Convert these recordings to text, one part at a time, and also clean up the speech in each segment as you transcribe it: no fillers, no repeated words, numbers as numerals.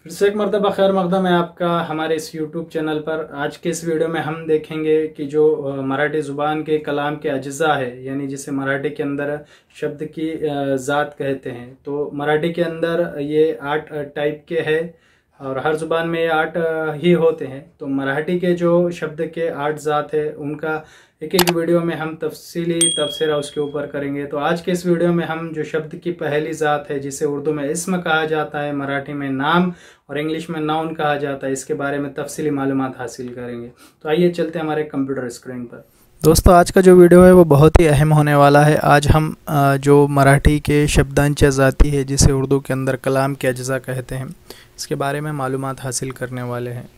फिर से एक मरतबा खैर मकदम है आपका हमारे इस यूट्यूब चैनल पर। आज के इस वीडियो में हम देखेंगे कि जो मराठी ज़ुबान के कलाम के अज्जा है, यानी जिसे मराठी के अंदर शब्द की ज़ात कहते हैं। तो मराठी के अंदर ये 8 टाइप के हैं और हर ज़ुबान में ये 8 ही होते हैं। तो मराठी के जो शब्द के 8 ज़ात है उनका एक एक वीडियो में हम तफसीली तबसरा उसके ऊपर करेंगे। तो आज के इस वीडियो में हम जो शब्द की पहली ज़ात है जिसे उर्दू में इस्म कहा जाता है, मराठी में नाम और इंग्लिश में नाउन कहा जाता है, इसके बारे में तफसीली मालूमात हासिल करेंगे। तो आइए चलते हैं हमारे कंप्यूटर स्क्रीन पर। दोस्तों, आज का जो वीडियो है वो बहुत ही अहम होने वाला है। आज हम जो मराठी के शब्दांश ज़ाती है जिसे उर्दू के अंदर कलाम के अज्जा कहते हैं, इसके बारे में मालूमात हासिल करने वाले हैं।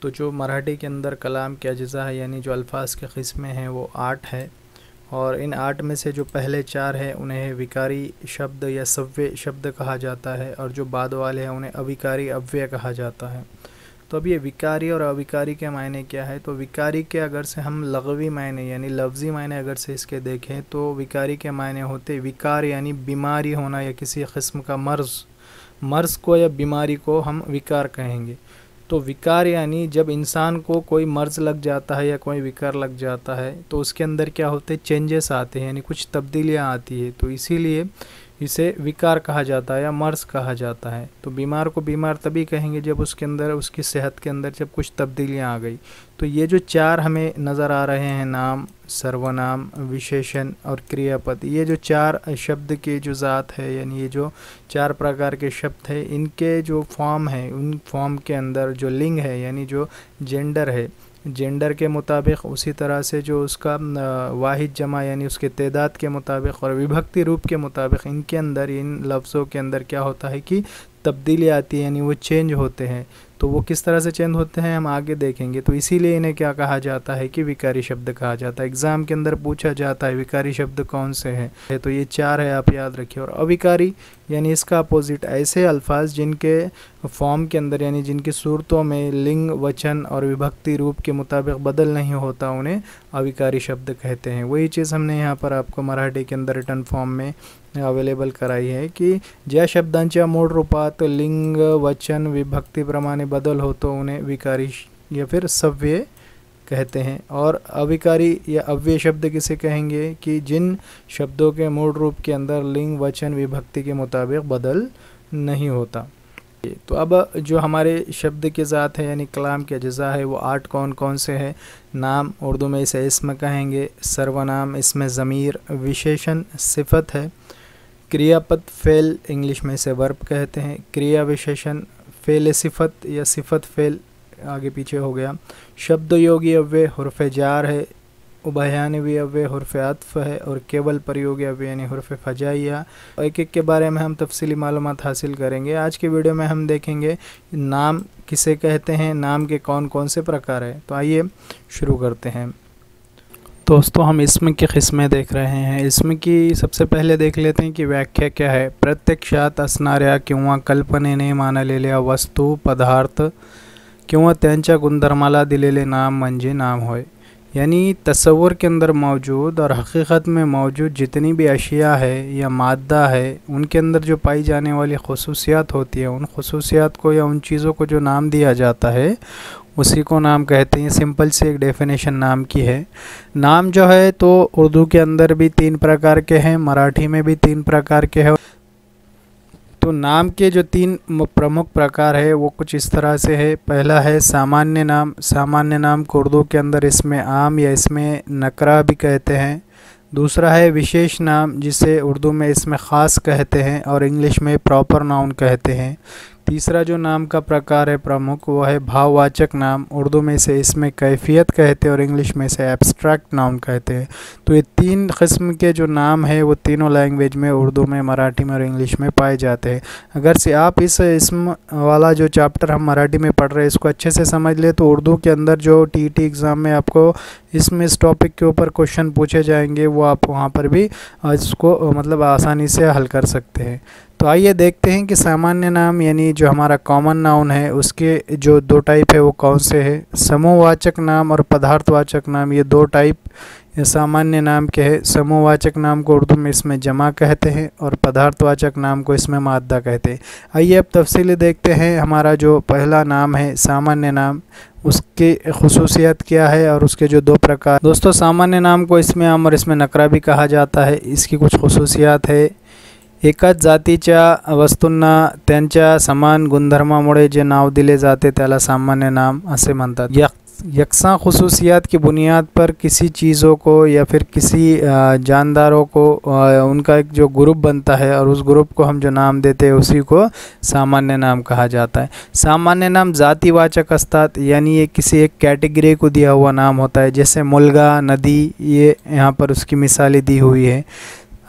तो जो मराठी के अंदर कलाम के अज्जा है यानी जो अल्फाज के क़िस्में हैं वो 8 है और इन 8 में से जो पहले 4 हैं उन्हें विकारी शब्द या सव्य शब्द कहा जाता है और जो बाद वाले हैं उन्हें अविकारी अव्यय कहा जाता है। तो अब ये विकारी और अविकारी के मायने क्या है? तो विकारी के अगर से हम लगवी मायने यानी लफ्ज़ी मायने अगर से इसके देखें तो विकारी के मायने होते विकार यानी बीमारी होना या किसी किस्म का मर्ज़ को या बीमारी को हम विकार कहेंगे। तो विकार यानी जब इंसान को कोई मर्ज़ लग जाता है या कोई विकार लग जाता है तो उसके अंदर क्या होते हैं, चेंजेस आते हैं यानी कुछ तब्दीलियाँ आती है। तो इसीलिए इसे विकार कहा जाता है या मर्ज़ कहा जाता है। तो बीमार को बीमार तभी कहेंगे जब उसके अंदर उसकी सेहत के अंदर जब कुछ तब्दीलियाँ आ गई। तो ये जो 4 हमें नज़र आ रहे हैं, नाम, सर्वनाम, विशेषण और क्रियापद, ये जो 4 शब्द के जो ज़ात है यानी ये जो 4 प्रकार के शब्द है, इनके जो फॉर्म है उन फॉर्म के अंदर जो लिंग है यानी जो जेंडर है, जेंडर के मुताबिक, उसी तरह से जो उसका वाहिद जमा यानी उसके तादाद के मुताबिक और विभक्ति रूप के मुताबिक इनके अंदर इन लफ्ज़ों के अंदर क्या होता है कि तब्दीली आती है यानी वो चेंज होते हैं। तो वो किस तरह से चेंज होते हैं हम आगे देखेंगे। तो इसीलिए इन्हें क्या कहा जाता है कि विकारी शब्द कहा जाता है। एग्ज़ाम के अंदर पूछा जाता है विकारी शब्द कौन से हैं, तो ये 4 है, आप याद रखिए। और अविकारी यानी इसका अपोजिट, ऐसे अल्फाज जिनके फॉर्म के अंदर यानी जिनकी सूरतों में लिंग, वचन और विभक्ति रूप के मुताबिक बदल नहीं होता, उन्हें अविकारी शब्द कहते हैं। वही चीज़ हमने यहाँ पर आपको मराठी के अंदर रिटर्न फॉर्म में अवेलेबल कराई है कि ज्या शब्दांच्या मूळ रूपात लिंग, वचन, विभक्ति प्रमाणे बदल हो तो उन्हें विकारी या फिर सव्य कहते हैं। और अविकारी या अव्यय शब्द किसे कहेंगे कि जिन शब्दों के मूल रूप के अंदर लिंग, वचन, विभक्ति के मुताबिक बदल नहीं होता। तो अब जो हमारे शब्द के ज़ात है यानी कलाम के अज्जा है वो 8 कौन कौन से हैं? नाम, उर्दू में इसे इस्म कहेंगे। सर्वनाम, इसमें ज़मीर, विशेषण सिफत है। क्रियापद फ़ेल, इंग्लिश में इसे वर्ब कहते हैं। क्रिया विशेषण फ़ेल सिफत या सिफत फ़ेल आगे पीछे हो गया। शब्द योगी अव्यय हुर्फ़ जार है। उभयान्वी अव्यय हुर्फ़ अत्फ़ है और केवल प्रयोगी अव्यय यानी हुर्फ़ फजाइया। एक एक के बारे में हम तफसीली मालूमात हासिल करेंगे। आज के वीडियो में हम देखेंगे नाम किसे कहते हैं, नाम के कौन कौन से प्रकार हैं। तो आइए शुरू करते हैं। दोस्तों, हम इसम की किस्में देख रहे हैं। इसम की सबसे पहले देख लेते हैं कि व्याख्या क्या है। प्रत्यक्षात असणाऱ्या किंवा कल्पनेने मानलेल्या वस्तू, पदार्थ किंवा त्यांच्या गुणधर्माला दिलेले नाम म्हणजे नाम होय। यानी तस्वुर के अंदर मौजूद और हकीकत में मौजूद जितनी भी अशिया है या मादा है उनके अंदर जो पाई जाने वाली खसूसियात होती है, उन खसूसियात को या उन चीज़ों को जो नाम दिया जाता है उसी को नाम कहते हैं। सिंपल से एक डेफिनेशन नाम की है। नाम जो है तो उर्दू के अंदर भी 3 प्रकार के हैं, मराठी में भी 3 प्रकार के हैं। तो नाम के जो 3 प्रमुख प्रकार है वो कुछ इस तरह से है। पहला है सामान्य नाम। सामान्य नाम को उर्दू के अंदर इसमें आम या इसमें नकरा भी कहते हैं। दूसरा है विशेष नाम, जिसे उर्दू में इसमें ख़ास कहते हैं और इंग्लिश में प्रॉपर नाउन कहते हैं। तीसरा जो नाम का प्रकार है प्रमुख वो है भाववाचक नाम। उर्दू में इसे इसमें कैफियत कहते हैं और इंग्लिश में इसे एब्स्ट्रैक्ट नाउन कहते हैं। तो ये 3 किस्म के जो नाम है वो तीनों लैंग्वेज में, उर्दू में, मराठी में और इंग्लिश में पाए जाते हैं। अगर से आप इस इसम वाला जो चैप्टर हम मराठी में पढ़ रहे हैं इसको अच्छे से समझ ले तो उर्दू के अंदर जो TET एग्ज़ाम में आपको इस टॉपिक के ऊपर क्वेश्चन पूछे जाएंगे वो आप वहाँ पर भी इसको मतलब आसानी से हल कर सकते हैं। तो आइए देखते हैं कि सामान्य नाम यानी जो हमारा कॉमन नाउन है उसके जो 2 टाइप है वो कौन से हैं। समूहवाचक नाम और पदार्थवाचक नाम, ये 2 टाइप ये सामान्य नाम के हैं। समूहवाचक नाम को उर्दू में इसमें जमा कहते हैं और पदार्थवाचक नाम को इसमें माद्दा कहते हैं। आइए अब तफसीली देखते हैं। हमारा जो पहला नाम है सामान्य नाम, उसकी खुसूसियत क्या है और उसके जो दो प्रकार। दोस्तों, सामान्य नाम को इसमें आम और इसमें नकरा भी कहा जाता है। इसकी कुछ खुसूसियात है। एकाच जातीच्या वस्तूंना त्यांच्या समान गुणधर्मामुळे जे नाव दिले जाते त्याला सामान्य नाम असे म्हणतात। यकसा खुसूसियात की बुनियाद पर किसी चीज़ों को या फिर किसी जानदारों को उनका एक जो ग्रुप बनता है और उस ग्रुप को हम जो नाम देते हैं उसी को सामान्य नाम कहा जाता है। सामान्य नाम जातिवाचक असतात, यानी ये किसी एक कैटेगरी को दिया हुआ नाम होता है। जैसे मुलगा, नदी, ये यहाँ पर उसकी मिसालें दी हुई है।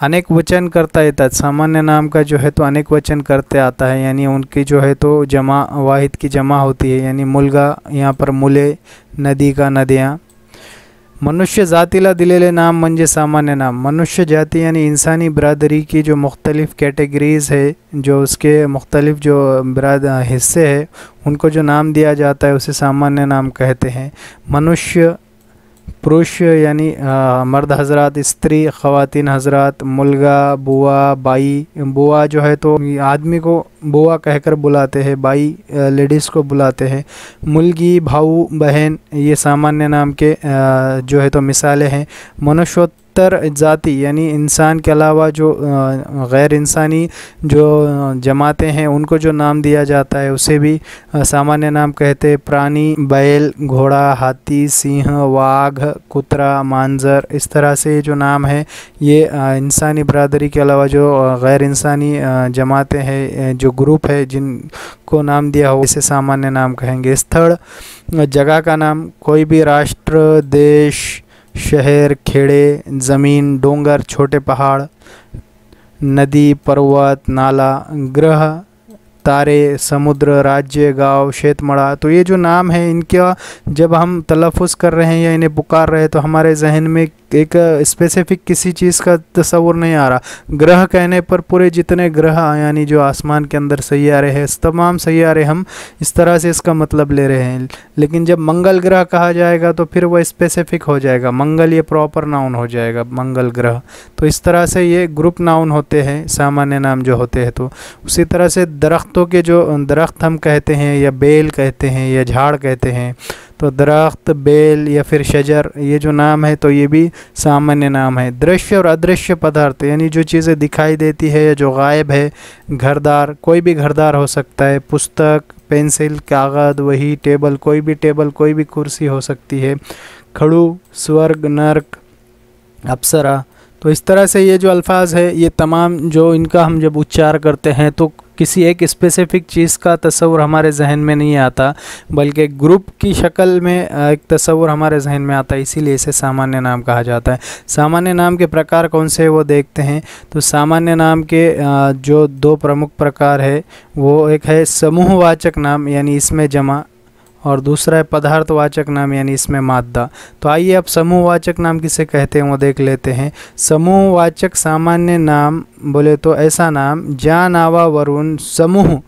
अनेक वचन करता येतात। सामान्य नाम का जो है तो अनेक वचन करते आता है, यानी उनकी जो है तो जमा वाहिद की जमा होती है। यानी मुलगा यहाँ पर मुले, नदी का नदियाँ। मनुष्य जातीला दिलेले नाम म्हणजे सामान्य नाम। मनुष्य जाति यानी इंसानी बिरादरी की जो मुख्तलिफ़ कैटेगरीज़ है, जो उसके मुख्तलिफ़ जो हिस्से हैं, उनको जो नाम दिया जाता है उसे सामान्य नाम कहते हैं। मनुष्य पुरुष यानी मर्द हजरात, स्त्री ख़वातीन हजरात, मुलगा, बुआ, बाई। बुआ जो है तो आदमी को बुआ कहकर बुलाते हैं, बाई लेडीज़ को बुलाते हैं। मुलगी, भाऊ, बहन, ये सामान्य नाम के जो है तो मिसालें हैं। मनुष्योत्तर जाति यानी इंसान के अलावा जो गैर इंसानी जो जमातें हैं उनको जो नाम दिया जाता है उसे भी सामान्य नाम कहते हैं। प्राणी, बैल, घोड़ा, हाथी, सिंह, वाघ, कुतरा, मांजर, इस तरह से जो नाम है ये इंसानी बरादरी के अलावा जो गैर इंसानी जमातें हैं, जो ग्रुप है जिनको नाम दिया हो इसे सामान्य नाम कहेंगे। स्थल, जगह का नाम, कोई भी राष्ट्र, देश, शहर, खेड़े, ज़मीन, डोंगर, छोटे पहाड़, नदी, पर्वत, नाला, ग्रह, तारे, समुद्र, राज्य, गांव, शेतमड़ा। तो ये जो नाम है इनका जब हम तलफ़ुज़ कर रहे हैं या इन्हें पुकार रहे हैं तो हमारे जहन में एक स्पेसिफिक किसी चीज़ का तस्वुर नहीं आ रहा। ग्रह कहने पर पूरे जितने ग्रह यानी जो आसमान के अंदर सैयारे हैं, तमाम सैयारे हम इस तरह से इसका मतलब ले रहे हैं। लेकिन जब मंगल ग्रह कहा जाएगा तो फिर वह स्पेसिफिक हो जाएगा, मंगल ये प्रॉपर नाउन हो जाएगा, मंगल ग्रह। तो इस तरह से ये ग्रुप नाउन होते हैं, सामान्य नाम जो होते हैं। तो उसी तरह से दरख्तों के जो दरख्त हम कहते हैं या बेल कहते हैं या झाड़ कहते हैं, तो दरख्त, बेल या फिर शजर, ये जो नाम है तो ये भी सामान्य नाम है। दृश्य और अदृश्य पदार्थ यानी जो चीज़ें दिखाई देती है या जो गायब है। घरदार, कोई भी घरदार हो सकता है। पुस्तक, पेंसिल, कागज़, वही, टेबल, कोई भी टेबल, कोई भी कुर्सी हो सकती है। खड़ू, स्वर्ग, नर्क, अप्सरा। तो इस तरह से ये जो अल्फाज है ये तमाम जो इनका हम जब उच्चार करते हैं तो किसी एक स्पेसिफिक चीज़ का तस्वुर हमारे जहन में नहीं आता, बल्कि ग्रुप की शक्ल में एक तस्वुर हमारे जहन में आता है, इसीलिए इसे सामान्य नाम कहा जाता है। सामान्य नाम के प्रकार कौन से वो देखते हैं। तो सामान्य नाम के जो दो प्रमुख प्रकार है वो एक है समूहवाचक नाम यानी इसमें जमा, और दूसरा है पदार्थवाचक नाम यानी इसमें माद्दा। तो आइए अब समूहवाचक नाम किसे कहते हैं वो देख लेते हैं। समूहवाचक सामान्य नाम बोले तो ऐसा नाम ज्या नावावरून समूह,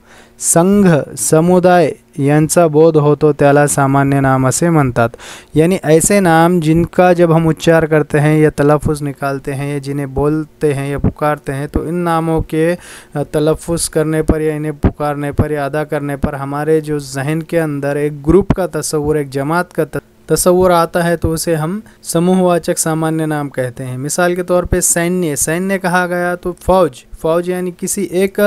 संघ, समुदाय यांचा बोध होतो त्याला सामान्य नाम असे म्हणतात। यानी ऐसे नाम जिनका जब हम उच्चार करते हैं या तलफ़ुज़ निकालते हैं या जिन्हें बोलते हैं या पुकारते हैं तो इन नामों के तलफ़ुज़ करने पर या इन्हें पुकारने पर या अदा करने पर हमारे जो जहन के अंदर एक ग्रुप का तस्वुर, एक जमात का तस्वुर आता है तो उसे हम समूहवाचक सामान्य नाम कहते हैं। मिसाल के तौर पे सैन्य, सैन्य कहा गया तो फौज, फौज यानी किसी एक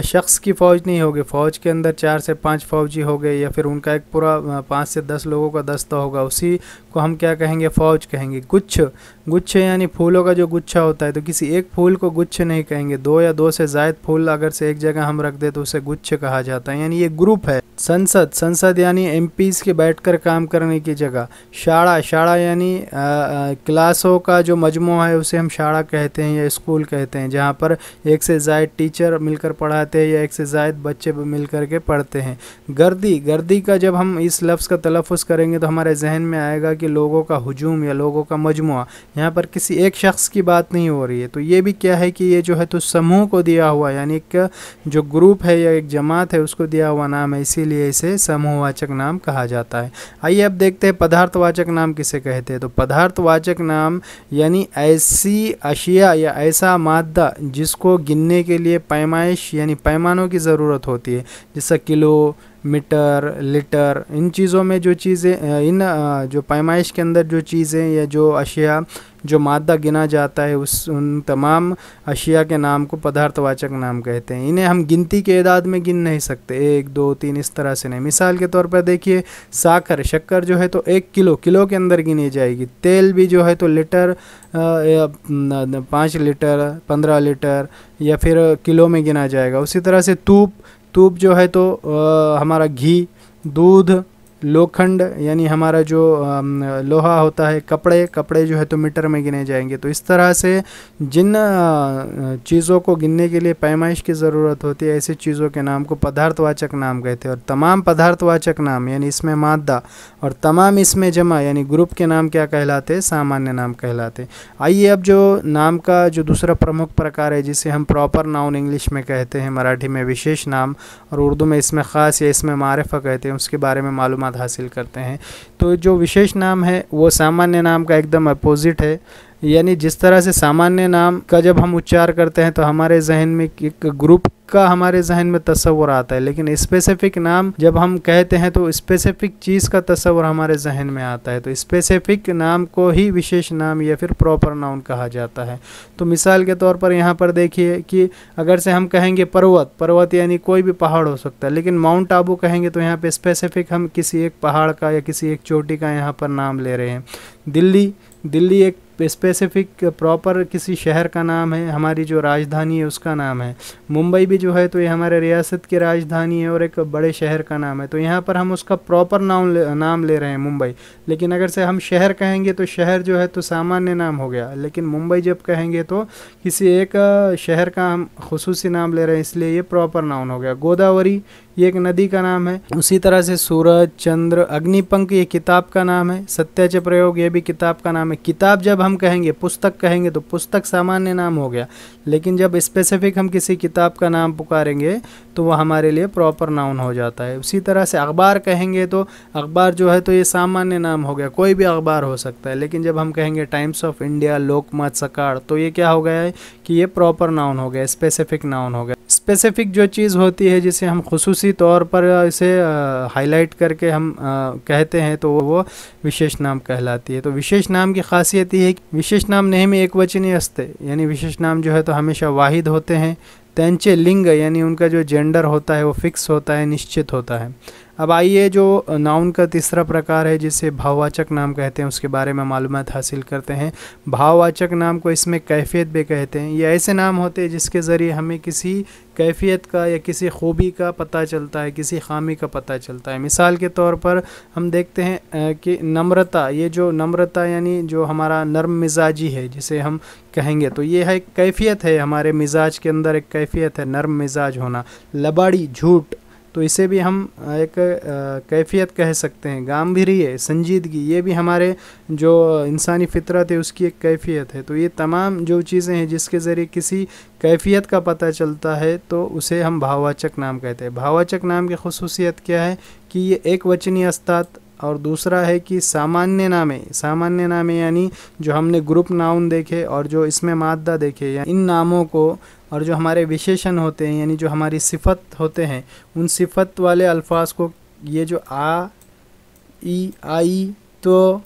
शख्स की फ़ौज नहीं होगी। फ़ौज के अंदर 4 से 5 फौजी हो गए या फिर उनका एक पूरा 5 से 10 लोगों का दस्ता होगा, उसी को हम क्या कहेंगे, फ़ौज कहेंगे। गुच्छ, गुच्छ यानी फूलों का जो गुच्छा होता है तो किसी एक फूल को गुच्छ नहीं कहेंगे, 2 या 2 से ज़ायद फूल अगर से एक जगह हम रख दे तो उसे गुच्छ कहा जाता है, यानी ये ग्रुप है। संसद, संसद यानी एमपीज़ के बैठकर काम करने की जगह। शाला, शाला यानी क्लासों का जो मजमू है उसे हम शाला कहते हैं या स्कूल कहते हैं, जहाँ पर एक से ज़ायद टीचर मिलकर पढ़ाते हैं या एक से ज़ायद बच्चे मिलकर के पढ़ते हैं। गर्दी, गर्दी का जब हम इस लफ्ज़ का तलफ़ुज़ करेंगे तो हमारे जहन में आएगा कि लोगों का हुजूम या लोगों का मजमुआ। यहाँ पर किसी एक शख्स की बात नहीं हो रही है। तो ये भी क्या है कि ये जो है तो समूह को दिया हुआ, यानी एक जो ग्रुप है या एक जमात है उसको दिया हुआ नाम है, इसीलिए इसे समूहवाचक नाम कहा जाता है। आइए अब देखते हैं पदार्थवाचक नाम किसे कहते हैं। तो पदार्थवाचक नाम यानी ऐसी अशिया या ऐसा मादा जिसको गिनने के लिए पैमाइश यानी पैमानों की ज़रूरत होती है, जैसा किलो, मीटर, लीटर। इन चीज़ों में जो चीज़ें, इन जो पैमाइश के अंदर जो चीज़ें या जो अशिया जो मादा गिना जाता है उन तमाम अशिया के नाम को पदार्थवाचक नाम कहते हैं। इन्हें हम गिनती के एदाद में गिन नहीं सकते, 1, 2, 3 इस तरह से नहीं। मिसाल के तौर पर देखिए साखर, शक्कर जो है तो 1 किलो, किलो के अंदर गिनी जाएगी। तेल भी जो है तो लीटर, 5 लीटर, 15 लीटर या फिर किलो में गिना जाएगा। उसी तरह से तूप, तूप जो है तो हमारा घी, दूध, लोखंड यानी हमारा जो लोहा होता है, कपड़े, कपड़े जो है तो मीटर में गिने जाएंगे। तो इस तरह से जिन चीज़ों को गिनने के लिए पैमाइश की ज़रूरत होती है, ऐसी चीज़ों के नाम को पदार्थवाचक नाम कहते हैं। और तमाम पदार्थवाचक नाम यानी इसमें मादा और तमाम इसमें जमा यानी ग्रुप के नाम क्या कहलाते हैं? सामान्य नाम कहलाते हैं। आइए अब जो नाम का जो दूसरा प्रमुख प्रकार है जिसे हम प्रॉपर नाउन इंग्लिश में कहते हैं, मराठी में विशेष नाम और उर्दू में इसमें ख़ास या इसमें मारिफा कहते हैं, उसके बारे में मालूमात हासिल करते हैं। तो जो विशेष नाम है वो सामान्य नाम का एकदम अपोजिट है। यानी जिस तरह से सामान्य नाम का जब हम उच्चार करते हैं तो हमारे जहन में एक ग्रुप का हमारे जहन में तस्वर आता है, लेकिन स्पेसिफिक नाम जब हम कहते हैं तो स्पेसिफिक चीज़ का तस्वर हमारे जहन में आता है। तो स्पेसिफिक नाम को ही विशेष नाम या फिर प्रॉपर नाउन कहा जाता है। तो मिसाल के तौर पर यहाँ पर देखिए कि अगर से हम कहेंगे पर्वत, पर्वत यानी कोई भी पहाड़ हो सकता है, लेकिन माउंट आबू कहेंगे तो यहाँ पे स्पेसिफिक हम किसी एक पहाड़ का या किसी एक चोटी का यहाँ पर नाम ले रहे हैं। दिल्ली, दिल्ली एक स्पेसिफिक प्रॉपर किसी शहर का नाम है, हमारी जो राजधानी है उसका नाम है। मुंबई भी जो है तो ये हमारे रियासत की राजधानी है और एक बड़े शहर का नाम है। तो यहाँ पर हम उसका प्रॉपर नाम ले रहे हैं मुंबई। लेकिन अगर से हम शहर कहेंगे तो शहर जो है तो सामान्य नाम हो गया, लेकिन मुंबई जब कहेंगे तो किसी एक शहर का हम खुसूसी नाम ले रहे हैं, इसलिए ये प्रॉपर नाउन हो गया। गोदावरी ये एक नदी का नाम है। उसी तरह से सूरज, चंद्र, अग्निपंख ये किताब का नाम है। सत्याचे प्रयोग ये भी किताब का नाम है। किताब जब हम कहेंगे, पुस्तक कहेंगे तो पुस्तक सामान्य नाम हो गया, लेकिन जब स्पेसिफिक हम किसी किताब का नाम पुकारेंगे तो वह हमारे लिए प्रॉपर नाउन हो जाता है। उसी तरह से अखबार कहेंगे तो अखबार जो है तो ये सामान्य नाम हो गया, कोई भी अखबार हो सकता है, लेकिन जब हम कहेंगे टाइम्स ऑफ इंडिया, लोकमत, सकाळ तो ये क्या हो गया है कि ये प्रॉपर नाउन हो गया, स्पेसिफिक नाउन हो गया। स्पेसिफिक जो चीज़ होती है जिसे हम खुसूसी तौर पर इसे हाईलाइट करके हम कहते हैं तो वो विशेष नाम कहलाती है। तो विशेष नाम की खासियत ये है कि विशेष नाम नेहमी एकवचनी असते, यानी विशेष नाम जो है तो हमेशा वाहिद होते हैं। त्यांचे लिंग यानी उनका जो जेंडर होता है वो फिक्स होता है, निश्चित होता है। अब आइए जो नाउन का तीसरा प्रकार है जिसे भाववाचक नाम कहते हैं उसके बारे में मालूमात हासिल करते हैं। भाववाचक नाम को इसमें कैफियत भी कहते हैं। ये ऐसे नाम होते हैं जिसके ज़रिए हमें किसी कैफियत का या किसी खूबी का पता चलता है, किसी खामी का पता चलता है। मिसाल के तौर पर हम देखते हैं कि नम्रता, ये जो नम्रता यानी जो हमारा नर्म मिजाजी है जिसे हम कहेंगे तो ये है एक कैफियत है, हमारे मिजाज के अंदर एक कैफियत है नर्म मिजाज होना। लबाड़ी, झूठ, तो इसे भी हम एक कैफियत कह सकते हैं। गांभीर्य, संजीदगी, ये भी हमारे जो इंसानी फितरत है उसकी एक कैफियत है। तो ये तमाम जो चीज़ें हैं जिसके ज़रिए किसी कैफियत का पता चलता है तो उसे हम भाववाचक नाम कहते हैं। भाववाचक नाम की खुसूसियत क्या है कि ये एक वचनी अस्तात और दूसरा है कि सामान्य नामे, सामान्य नामे यानी जो हमने ग्रुप नाउन देखे और जो इसमें मादा देखे, या इन नामों को और जो हमारे विशेषण होते हैं यानी जो हमारी सिफत होते हैं उन सिफत वाले अल्फाज को ये जो आ, ई, आई, तो,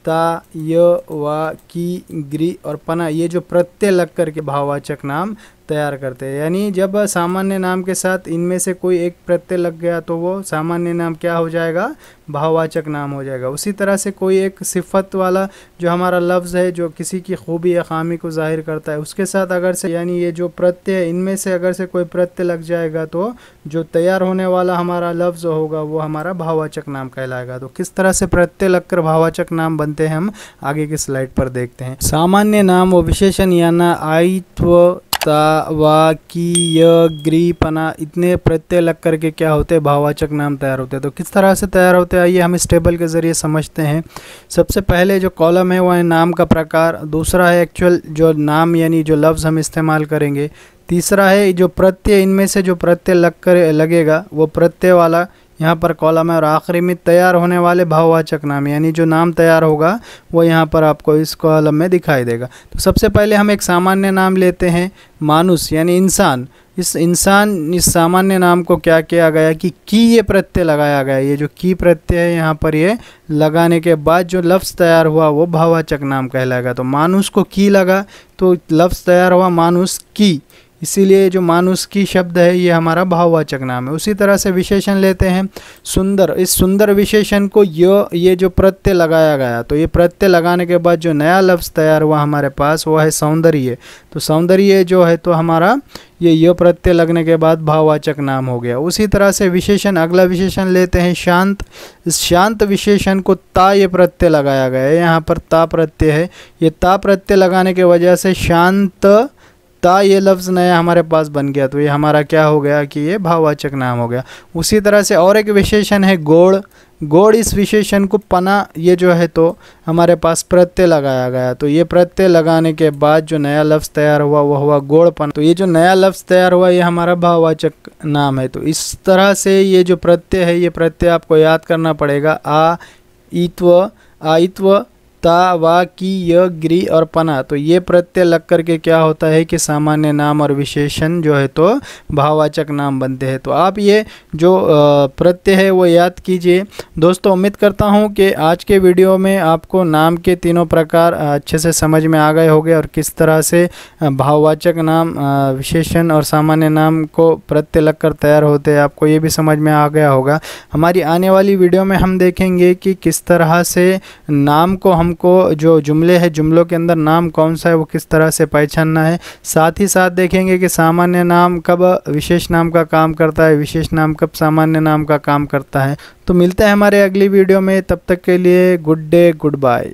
ता, य, वा, की, ग्री और पना ये जो प्रत्यय लग कर के भाववाचक नाम तैयार करते हैं। यानी जब सामान्य नाम के साथ इनमें से कोई एक प्रत्यय लग गया तो वो सामान्य नाम क्या हो जाएगा? भाववाचक नाम हो जाएगा। उसी तरह से कोई एक सिफत वाला जो हमारा लफ्ज़ है जो किसी की खूबी या खामी को जाहिर करता है उसके साथ अगर से यानी ये जो प्रत्यय इनमें से अगर से कोई प्रत्यय लग जाएगा तो जो तैयार होने वाला हमारा लफ्ज़ होगा वो हमारा भाववाचक नाम कहलाएगा। तो किस तरह से प्रत्यय लगकर भाववाचक नाम बनते हैं हम आगे की स्लाइड पर देखते हैं। सामान्य नाम व विशेषण याना आयित्व ता, वा, की, य, ग्री, पना, इतने प्रत्यय लग करके क्या होते हैं, भाववाचक नाम तैयार होते हैं। तो किस तरह से तैयार होते हैं, आइए हम इस टेबल के ज़रिए समझते हैं। सबसे पहले जो कॉलम है वो है नाम का प्रकार, दूसरा है एक्चुअल जो नाम यानी जो लफ्ज़ हम इस्तेमाल करेंगे, तीसरा है जो प्रत्यय, इनमें से जो प्रत्यय लगेगा वो प्रत्यय वाला यहाँ पर कॉलम है, और आखिरी में तैयार होने वाले भाववाचक नाम यानी जो नाम तैयार होगा वो यहाँ पर आपको इस कॉलम में दिखाई देगा। तो सबसे पहले हम एक सामान्य नाम लेते हैं, मानुष यानी इंसान। इस सामान्य नाम को क्या किया गया कि ये प्रत्यय लगाया गया। ये जो की प्रत्यय है यहाँ पर ये लगाने के बाद जो लफ्ज़ तैयार हुआ वो भाववाचक नाम कहलाएगा। तो मानुष को की लगा तो लफ्ज़ तैयार हुआ मानुष की, इसीलिए जो मानुष की शब्द है ये हमारा भाववाचक नाम है। उसी तरह से विशेषण लेते हैं सुंदर। इस सुंदर विशेषण को ये जो प्रत्यय लगाया गया, तो ये प्रत्यय लगाने के बाद जो नया लफ्ज़ तैयार हुआ हमारे पास वो है सौंदर्य। तो सौंदर्य जो है तो हमारा ये प्रत्यय लगने के बाद भाववाचक नाम हो गया। उसी तरह से विशेषण, अगला विशेषण लेते हैं शांत। इस शांत विशेषण को ता ये प्रत्यय लगाया गया है, यहाँ पर ता प्रत्यय है। ये ता प्रत्यय लगाने की वजह से शांत ता ये लफ्ज़ नया हमारे पास बन गया। तो ये हमारा क्या हो गया कि ये भाववाचक नाम हो गया। उसी तरह से और एक विशेषण है गोड़। गोड़, इस विशेषण को पना ये जो है तो हमारे पास प्रत्यय लगाया गया। तो ये प्रत्यय लगाने के बाद जो नया लफ्ज़ तैयार हुआ वो हुआ गोड़ पना। तो ये जो नया लफ्ज़ तैयार हुआ ये हमारा भाववाचक नाम है। तो इस तरह से ये जो प्रत्यय है ये प्रत्यय आपको याद करना पड़ेगा। आ, ईत्व, आईत्व, ता, वा, की, य, ग्री और पना। तो ये प्रत्यय लग करके क्या होता है कि सामान्य नाम और विशेषण जो है तो भाववाचक नाम बनते हैं। तो आप ये जो प्रत्यय है वो याद कीजिए। दोस्तों उम्मीद करता हूँ कि आज के वीडियो में आपको नाम के तीनों प्रकार अच्छे से समझ में आ गए होंगे और किस तरह से भाववाचक नाम, विशेषण और सामान्य नाम को प्रत्यय लग कर तैयार होते हैं, आपको ये भी समझ में आ गया होगा। हमारी आने वाली वीडियो में हम देखेंगे कि किस तरह से नाम को हमको जो जुमले है, जुमलों के अंदर नाम कौन सा है वो किस तरह से पहचानना है। साथ ही साथ देखेंगे कि सामान्य नाम कब विशेष नाम का काम करता है, विशेष नाम कब सामान्य नाम का काम करता है। तो मिलते हैं हमारे अगली वीडियो में, तब तक के लिए गुड डे, गुड बाय।